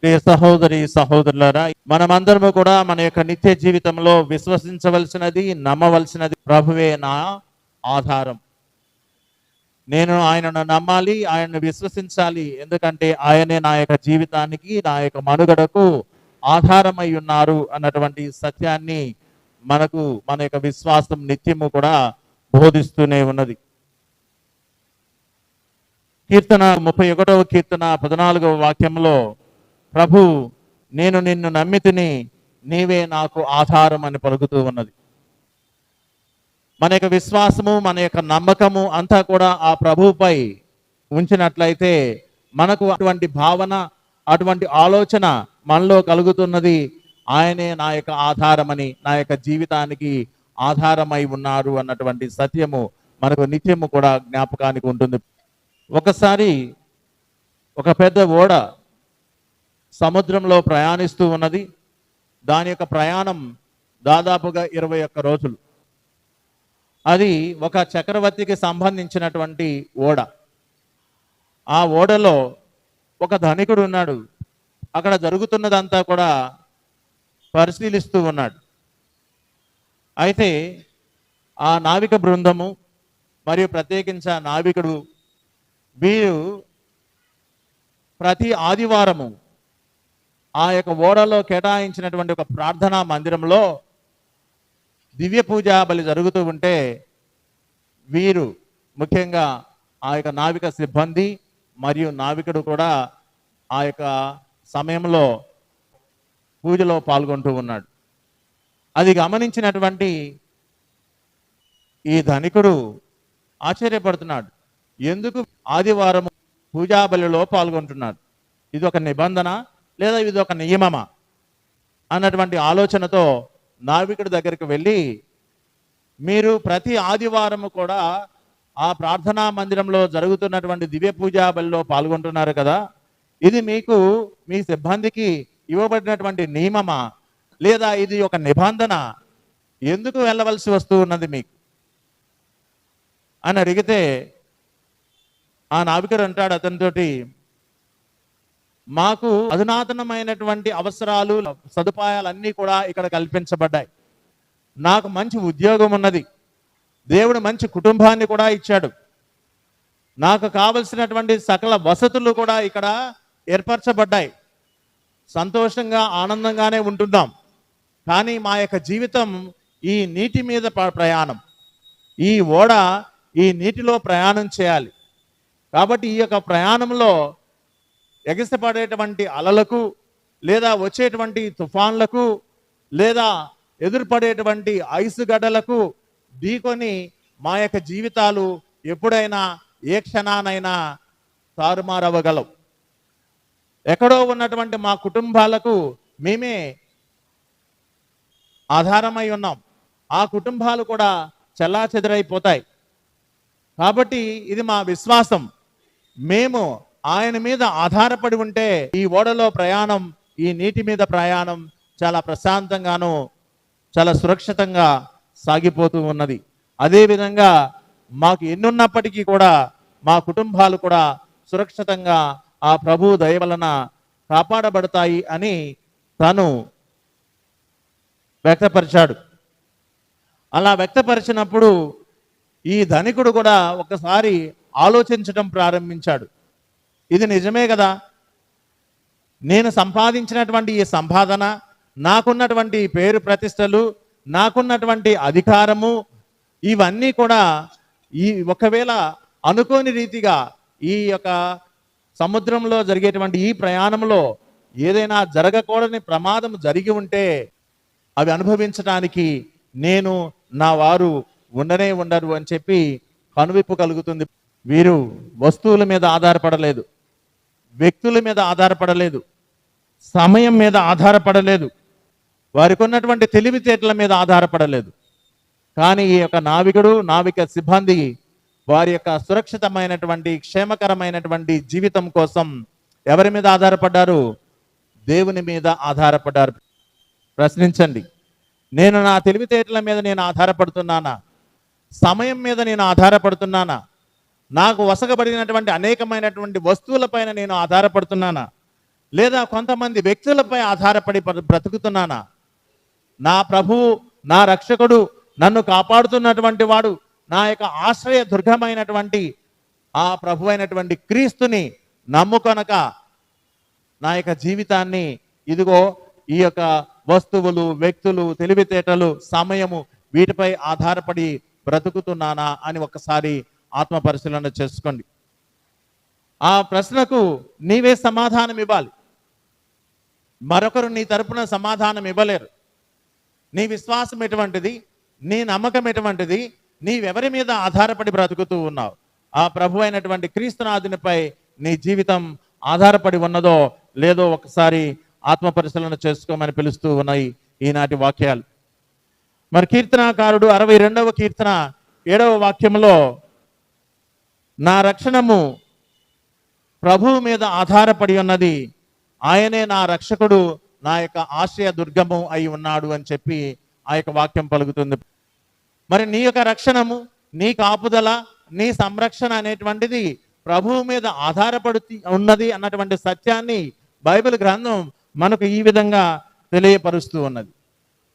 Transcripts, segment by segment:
ప్రియ సహోదరి సహోదరులారా, మనమందరము కూడా మన యొక్క నిత్య జీవితంలో విశ్వసించవలసినది, నమ్మవలసినది ప్రభువే నా ఆధారం. నేను ఆయనను నమ్మాలి, ఆయనను విశ్వసించాలి. ఎందుకంటే ఆయనే నా యొక్క జీవితానికి, నా యొక్క మనుగడకు ఆధారమై ఉన్నారు అన్నటువంటి సత్యాన్ని మనకు మన యొక్క విశ్వాసం నిత్యము కూడా బోధిస్తూనే ఉన్నది. కీర్తన 31వ కీర్తన 14వ వాక్యంలో ప్రభు, నేను నిన్ను నమ్మితిని, నీవే నాకు ఆధారం అని పలుకుతూ ఉన్నది. మన యొక్క విశ్వాసము, మన యొక్క నమ్మకము అంతా కూడా ఆ ప్రభువుపై ఉంచినట్లయితే మనకు అటువంటి భావన, అటువంటి ఆలోచన మనలో కలుగుతున్నది. ఆయనే నా యొక్క ఆధారమని, నా యొక్క జీవితానికి ఆధారమై ఉన్నారు అన్నటువంటి సత్యము మనకు నిత్యము కూడా జ్ఞాపకానికి ఉంటుంది. ఒకసారి ఒక పెద్ద ఓడ సముద్రంలో ప్రయాణిస్తూ ఉన్నది. దాని యొక్క ప్రయాణం దాదాపుగా 21 రోజులు. అది ఒక చక్రవర్తికి సంబంధించినటువంటి ఓడ. ఆ ఓడలో ఒక ధనికుడు ఉన్నాడు. అక్కడ జరుగుతున్నదంతా కూడా పరిశీలిస్తూ ఉన్నాడు. అయితే ఆ నావిక బృందము మరియు ప్రత్యేకించి ఆ నావికుడు వీరు ప్రతి ఆదివారము ఆ యొక్క ఓడలో కేటాయించినటువంటి ఒక ప్రార్థనా మందిరంలో దివ్య పూజా బలి జరుగుతూ ఉంటే వీరు ముఖ్యంగా ఆ యొక్క నావిక సిబ్బంది మరియు నావికుడు కూడా ఆ యొక్క సమయంలో పూజలో పాల్గొంటూ ఉన్నాడు. అది గమనించినటువంటి ఈ ధనికుడు ఆశ్చర్యపడుతున్నాడు. ఎందుకు ఆదివారం పూజా బలిలో పాల్గొంటున్నాడు? ఇది ఒక నిబంధన లేదా ఇది ఒక నియమమా అన్నటువంటి ఆలోచనతో నావికుడి దగ్గరికి వెళ్ళి, మీరు ప్రతి ఆదివారము కూడా ఆ ప్రార్థనా మందిరంలో జరుగుతున్నటువంటి దివ్య పూజా బలిలో పాల్గొంటున్నారు కదా, ఇది మీకు మీ సిబ్బందికి ఇవ్వబడినటువంటి నియమమా లేదా ఇది ఒక నిబంధన? ఎందుకు వెళ్ళవలసి వస్తూ ఉన్నది మీకు అని అడిగితే ఆ నావికుడు అంటాడు అతనితోటి, మాకు అధునాతనమైనటువంటి అవసరాలు, సదుపాయాలన్నీ కూడా ఇక్కడ కల్పించబడ్డాయి. నాకు మంచి ఉద్యోగం ఉన్నది. దేవుడు మంచి కుటుంబాన్ని కూడా ఇచ్చాడు. నాకు కావలసినటువంటి సకల వసతులు కూడా ఇక్కడ ఏర్పరచబడ్డాయి. సంతోషంగా ఆనందంగానే ఉంటున్నాం. కానీ మా యొక్క జీవితం ఈ నీటి మీద ప్రయాణం. ఈ ఓడ ఈ నీటిలో ప్రయాణం చేయాలి. కాబట్టి ఈ యొక్క ప్రయాణంలో ఎగసిపడేటువంటి అలలకు లేదా వచ్చేటువంటి తుఫాన్లకు లేదా ఎదురుపడేటువంటి ఐసు గడ్డలకు ఢీకొని మా యొక్క జీవితాలు ఎప్పుడైనా ఏ క్షణానైనా తారుమారవగలవు. ఎక్కడో ఉన్నటువంటి మా కుటుంబాలకు మేమే ఆధారమై ఉన్నాం. ఆ కుటుంబాలు కూడా చెల్లాచెదరైపోతాయి. కాబట్టి ఇది మా విశ్వాసం. మేము ఆయన మీద ఆధారపడి ఉంటే ఈ ఓడలో ప్రయాణం, ఈ నీటి మీద ప్రయాణం చాలా ప్రశాంతంగాను చాలా సురక్షితంగా సాగిపోతూ ఉన్నది. అదేవిధంగా మాకు ఎన్నున్నప్పటికీ కూడా మా కుటుంబాలు కూడా సురక్షితంగా ఆ ప్రభు దయ వలన కాపాడబడతాయి అని తను వ్యక్తపరిచాడు. అలా వ్యక్తపరిచినప్పుడు ఈ ధనికుడు కూడా ఒకసారి ఆలోచించడం ప్రారంభించాడు. ఇది నిజమే కదా, నేను సంపాదించినటువంటి ఈ సంపాదన, నాకున్నటువంటి పేరు ప్రతిష్టలు, నాకున్నటువంటి అధికారము, ఇవన్నీ కూడా ఈ ఒకవేళ అనుకోని రీతిగా ఈ యొక్క సముద్రంలో జరిగేటువంటి ఈ ప్రయాణంలో ఏదైనా జరగకూడని ప్రమాదం జరిగి ఉంటే అవి అనుభవించడానికి నేను నా వారు ఉండనే ఉండరు అని చెప్పి కనువిప్పు కలుగుతుంది. వీరు వస్తువుల మీద ఆధారపడలేదు, వ్యక్తుల మీద ఆధారపడలేదు, సమయం మీద ఆధారపడలేదు, వారికి ఉన్నటువంటి తెలివితేటల మీద ఆధారపడలేదు. కానీ ఈ యొక్క నావికుడు, నావిక సిబ్బంది వారి యొక్క సురక్షితమైనటువంటి క్షేమకరమైనటువంటి జీవితం కోసం ఎవరి మీద ఆధారపడ్డారు? దేవుని మీద ఆధారపడ్డారు. ప్రశ్నించండి, నేను నా తెలివితేటల మీద నేను ఆధారపడుతున్నానా? సమయం మీద నేను ఆధారపడుతున్నానా? నాకు వసగబడినటువంటి అనేకమైనటువంటి వస్తువులపైన నేను ఆధారపడుతున్నానా? లేదా కొంతమంది వ్యక్తులపై ఆధారపడి బ్రతుకుతున్నానా? నా ప్రభువు, నా రక్షకుడు, నన్ను కాపాడుతున్నటువంటి వాడు, నా యొక్క ఆశ్రయ దుర్గమైనటువంటి ఆ ప్రభు అయినటువంటి క్రీస్తుని నమ్ముకొనక నా యొక్క జీవితాన్ని ఇదిగో ఈ యొక్క వస్తువులు, వ్యక్తులు, తెలివితేటలు, సమయము వీటిపై ఆధారపడి బ్రతుకుతున్నానా అని ఒకసారి ఆత్మ పరిశీలన చేసుకోండి. ఆ ప్రశ్నకు నీవే సమాధానం ఇవ్వాలి. మరొకరు నీ తరపున సమాధానం ఇవ్వలేరు. నీ విశ్వాసం ఎటువంటిది, నీ నమ్మకం ఎటువంటిది, నీవెవరి మీద ఆధారపడి బ్రతుకుతూ ఉన్నావు? ఆ ప్రభు అయినటువంటి క్రీస్తునాథునిపై నీ జీవితం ఆధారపడి ఉన్నదో లేదో ఒకసారి ఆత్మ పరిశీలన చేసుకోమని పిలుస్తూ ఉన్నాయి ఈనాటి వాక్యాలు. మరి కీర్తనాకారుడు 62వ కీర్తన 7వ వాక్యంలో నా రక్షణము ప్రభువు మీద ఆధారపడి ఉన్నది, ఆయనే నా రక్షకుడు, నా యొక్క ఆశ్రయ దుర్గము అయి ఉన్నాడు అని చెప్పి ఆ యొక్క వాక్యం పలుకుతుంది. మరి నీ యొక్క రక్షణము, నీ కాపుదల, నీ సంరక్షణ అనేటువంటిది ప్రభువు మీద ఆధారపడి ఉన్నది అన్నటువంటి సత్యాన్ని బైబిల్ గ్రంథం మనకు ఈ విధంగా తెలియపరుస్తూ ఉన్నది.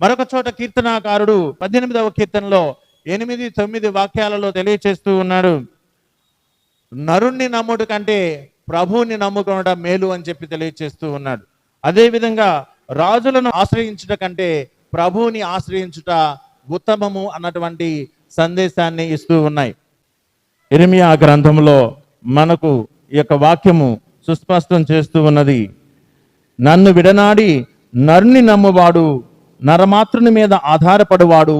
మరొక చోట కీర్తనాకారుడు 18వ కీర్తనలో 8-9 వాక్యాలలో తెలియచేస్తూ ఉన్నాడు, నరుణ్ణి నమ్ముట కంటే ప్రభువుని నమ్ముకోవడం మేలు అని చెప్పి తెలియచేస్తూ ఉన్నాడు. అదేవిధంగా రాజులను ఆశ్రయించుట కంటే ప్రభువుని ఆశ్రయించుట ఉత్తమము అన్నటువంటి సందేశాన్ని ఇస్తూ ఉన్నాయి. ఇర్మియా గ్రంథంలో మనకు ఈ యొక్క వాక్యము సుస్పష్టం చేస్తూ ఉన్నది, నన్ను విడనాడి నరుని నమ్మువాడు, నరమాతృని మీద ఆధారపడువాడు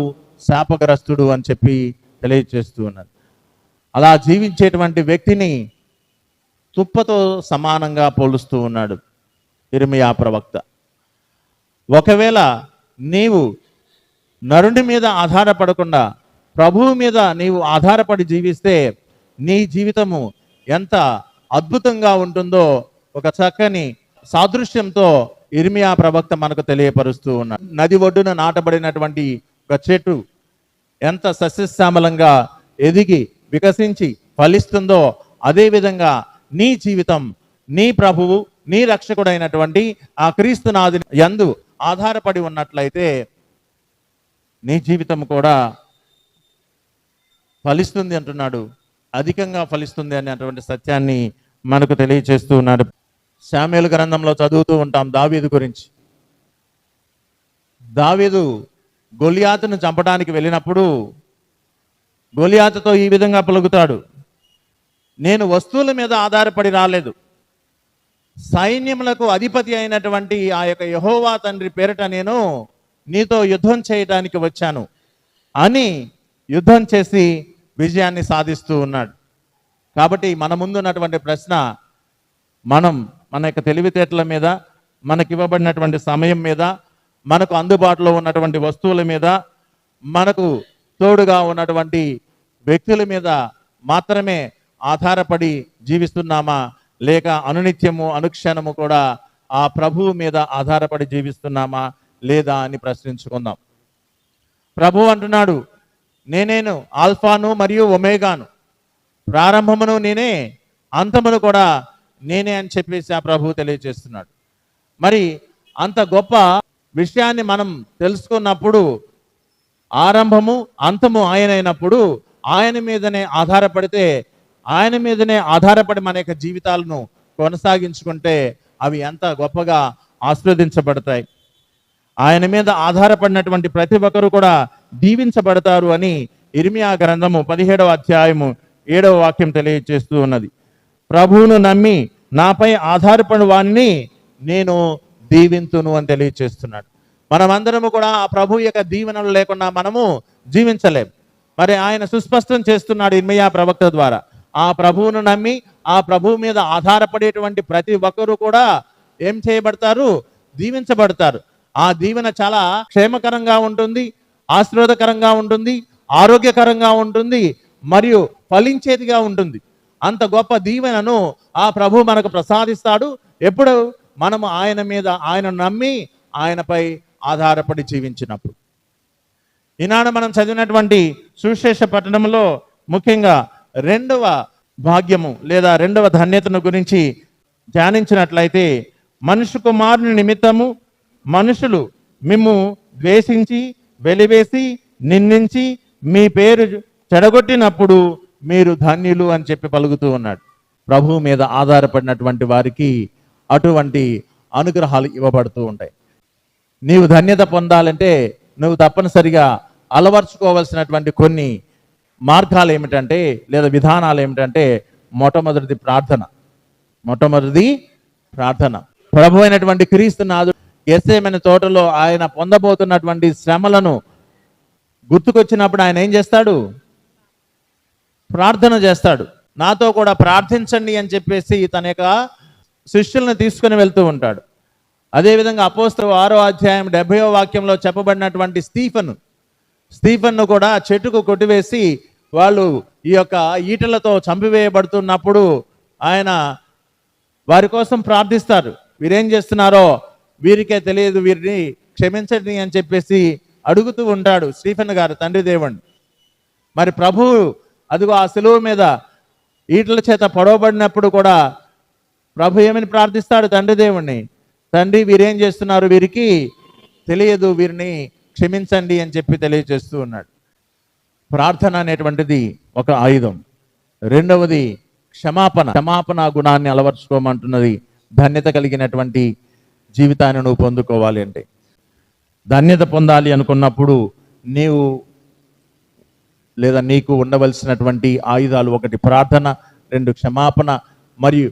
శాపగ్రస్తుడు అని చెప్పి తెలియచేస్తూ ఉన్నది. అలా జీవించేటువంటి వ్యక్తిని తుప్పతో సమానంగా పోలుస్తూ ఉన్నాడు ఇర్మియా ప్రవక్త. ఒకవేళ నీవు నరుని మీద ఆధారపడకుండా ప్రభువు మీద నీవు ఆధారపడి జీవిస్తే నీ జీవితము ఎంత అద్భుతంగా ఉంటుందో ఒక చక్కని సాదృశ్యంతో ఇర్మియా ప్రవక్త మనకు తెలియపరుస్తూ ఉన్నాడు. నది ఒడ్డున నాటబడినటువంటి ఒక చెట్టు ఎంత సస్యశ్యామలంగా ఎదిగి వికసించి ఫలిస్తుందో అదేవిధంగా నీ జీవితం నీ ప్రభువు, నీ రక్షకుడైనటువంటి ఆ క్రీస్తునాథుని యందు ఆధారపడి ఉన్నట్లయితే నీ జీవితం కూడా ఫలిస్తుంది అంటున్నాడు, అధికంగా ఫలిస్తుంది అనేటువంటి సత్యాన్ని మనకు తెలియచేస్తూ ఉన్నాడు. శామ్యూయేలు గ్రంథంలో చదువుతూ ఉంటాం దావీదు గురించి. దావీదు గొలియాతును చంపడానికి వెళ్ళినప్పుడు గొలియాతుతో ఈ విధంగా పలుకుతాడు, నేను వస్తువుల మీద ఆధారపడి రాలేదు, సైన్యములకు అధిపతి అయినటువంటి ఆ యొక్క యెహోవా తండ్రి పేరిట నేను నీతో యుద్ధం చేయడానికి వచ్చాను అని యుద్ధం చేసి విజయాన్ని సాధిస్తూ ఉన్నాడు. కాబట్టి మన ముందు ఉన్నటువంటి ప్రశ్న, మనం మన యొక్క తెలివితేటల మీద, మనకి ఇవ్వబడినటువంటి సమయం మీద, మనకు అందుబాటులో ఉన్నటువంటి వస్తువుల మీద, మనకు తోడుగా ఉన్నటువంటి వ్యక్తుల మీద మాత్రమే ఆధారపడి జీవిస్తున్నామా, లేక అనునిత్యము అనుక్షణము కూడా ఆ ప్రభువు మీద ఆధారపడి జీవిస్తున్నామా లేదా అని ప్రశ్నించుకుందాం. ప్రభు అంటున్నాడు, నేనేను ఆల్ఫాను మరియు ఒమేగాను, ప్రారంభమును నేనే, అంతమును కూడా నేనే అని చెప్పేసి ఆ ప్రభు తెలియజేస్తున్నాడు. మరి అంత గొప్ప విషయాన్ని మనం తెలుసుకున్నప్పుడు, ఆరంభము అంతము ఆయన అయినప్పుడు ఆయన మీదనే ఆధారపడితే, ఆయన మీదనే ఆధారపడి మన యొక్క జీవితాలను కొనసాగించుకుంటే అవి ఎంత గొప్పగా ఆస్వాదించబడతాయి. ఆయన మీద ఆధారపడినటువంటి ప్రతి ఒక్కరు కూడా దీవించబడతారు అని ఇర్మియా గ్రంథము 17వ అధ్యాయము 7వ వాక్యం తెలియజేస్తూ ఉన్నది. ప్రభువును నమ్మి నాపై ఆధారపడి వారిని నేను దీవింతును అని తెలియజేస్తున్నాడు. మనమందరము కూడా ఆ ప్రభు యొక్క దీవెనలు లేకుండా మనము జీవించలేం. మరి ఆయన సుస్పష్టం చేస్తున్నాడు ఇర్మియా ప్రవక్త ద్వారా, ఆ ప్రభువును నమ్మి ఆ ప్రభువు మీద ఆధారపడేటువంటి ప్రతి ఒక్కరు కూడా ఏం చేయబడతారు? దీవించబడతారు. ఆ దీవెన చాలా క్షేమకరంగా ఉంటుంది, ఆశీర్వాదకరంగా ఉంటుంది, ఆరోగ్యకరంగా ఉంటుంది, మరియు ఫలించేదిగా ఉంటుంది. అంత గొప్ప దీవెనను ఆ ప్రభు మనకు ప్రసాదిస్తాడు ఎప్పుడు మనము ఆయన మీద, ఆయన నమ్మి ఆయనపై ఆధారపడి జీవించినప్పుడు. ఈనాడు మనం చదివినటువంటి సువిశేష పట్టణంలో ముఖ్యంగా రెండవ భాగ్యము లేదా రెండవ ధన్యతను గురించి ధ్యానించినట్లయితే మనుష్య కుమారుని నిమిత్తము మనుషులు మిమ్ము ద్వేషించి వెలివేసి నిందించి మీ పేరు చెడగొట్టినప్పుడు మీరు ధన్యులు అని చెప్పి పలుకుతూ ఉన్నాడు. ప్రభువు మీద ఆధారపడినటువంటి వారికి అటువంటి అనుగ్రహాలు ఇవ్వబడుతూ ఉంటాయి. నీవు ధన్యత పొందాలంటే నువ్వు తప్పనిసరిగా అలవర్చుకోవాల్సినటువంటి కొన్ని మార్గాలు ఏమిటంటే, లేదా విధానాలు ఏమిటంటే, మొట్టమొదటిది ప్రార్థన. ప్రభు అయినటువంటి క్రీస్తునాథుడు గెత్సేమనే తోటలో ఆయన పొందబోతున్నటువంటి శ్రమలను గుర్తుకొచ్చినప్పుడు ఆయన ఏం చేస్తాడు? ప్రార్థన చేస్తాడు. నాతో కూడా ప్రార్థించండి అని చెప్పేసి తన యొక్క శిష్యులను తీసుకుని వెళ్తూ ఉంటాడు. అదేవిధంగా అపోస్తలుల 6వ అధ్యాయం 70వ వాక్యంలో చెప్పబడినటువంటి స్టీఫెన్ను కూడా చెట్టుకు కొట్టివేసి వాళ్ళు ఈ యొక్క ఈటలతో చంపివేయబడుతున్నప్పుడు ఆయన వారి కోసం ప్రార్థిస్తారు. వీరేం చేస్తున్నారో వీరికే తెలియదు, వీరిని క్షమించండి అని చెప్పేసి అడుగుతూ ఉంటాడు స్టీఫెన్ గారు తండ్రి దేవుణ్ణి. మరి ప్రభువు అదిగో ఆ సిలువ మీద ఈటల చేత పొడవబడినప్పుడు కూడా ప్రభు ఏమని ప్రార్థిస్తాడు తండ్రి దేవుణ్ణి? తండ్రి, వీరేం చేస్తున్నారు, వీరికి తెలియదు, వీరిని క్షమించండి అని చెప్పి తెలియజేస్తూ ఉన్నాడు. ప్రార్థన అనేటువంటిది ఒక ఆయుధం. రెండవది క్షమాపణ గుణాన్ని అలవర్చుకోమంటున్నది. ధన్యత కలిగినటువంటి జీవితాన్ని నువ్వు పొందుకోవాలి అంటే, ధన్యత పొందాలి అనుకున్నప్పుడు నీకు ఉండవలసినటువంటి ఆయుధాలు: 1 ప్రార్థన, 2 క్షమాపణ, మరియు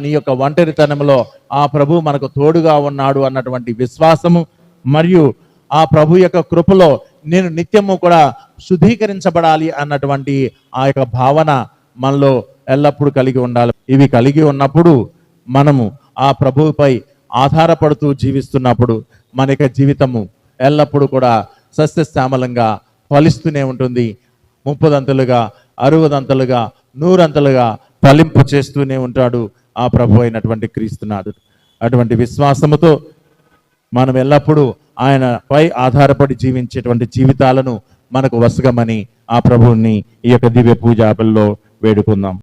నీ యొక్క ఒంటరితనంలో ఆ ప్రభు మనకు తోడుగా ఉన్నాడు అన్నటువంటి విశ్వాసము, మరియు ఆ ప్రభు యొక్క కృపలో నేను నిత్యము కూడా శుద్ధీకరించబడాలి అన్నటువంటి ఆ యొక్క భావన మనలో ఎల్లప్పుడూ కలిగి ఉండాలి. ఇవి కలిగి ఉన్నప్పుడు మనము ఆ ప్రభువుపై ఆధారపడుతూ జీవిస్తున్నప్పుడు మన యొక్క జీవితము ఎల్లప్పుడూ కూడా సస్యశ్యామలంగా ఫలిస్తూనే ఉంటుంది. 30 అంతలుగా, 60 అంతలుగా, 100 అంతలుగా ఫలింపు చేస్తూనే ఉంటాడు ఆ ప్రభు అయినటువంటి క్రీస్తునాథుడు. అటువంటి విశ్వాసముతో మనం ఎల్లప్పుడూ ఆయనపై ఆధారపడి జీవించేటువంటి జీవితాలను మనకు వసగమని ఆ ప్రభువుని ఈ యొక్క దివ్య పూజాపల్లో వేడుకుందాం.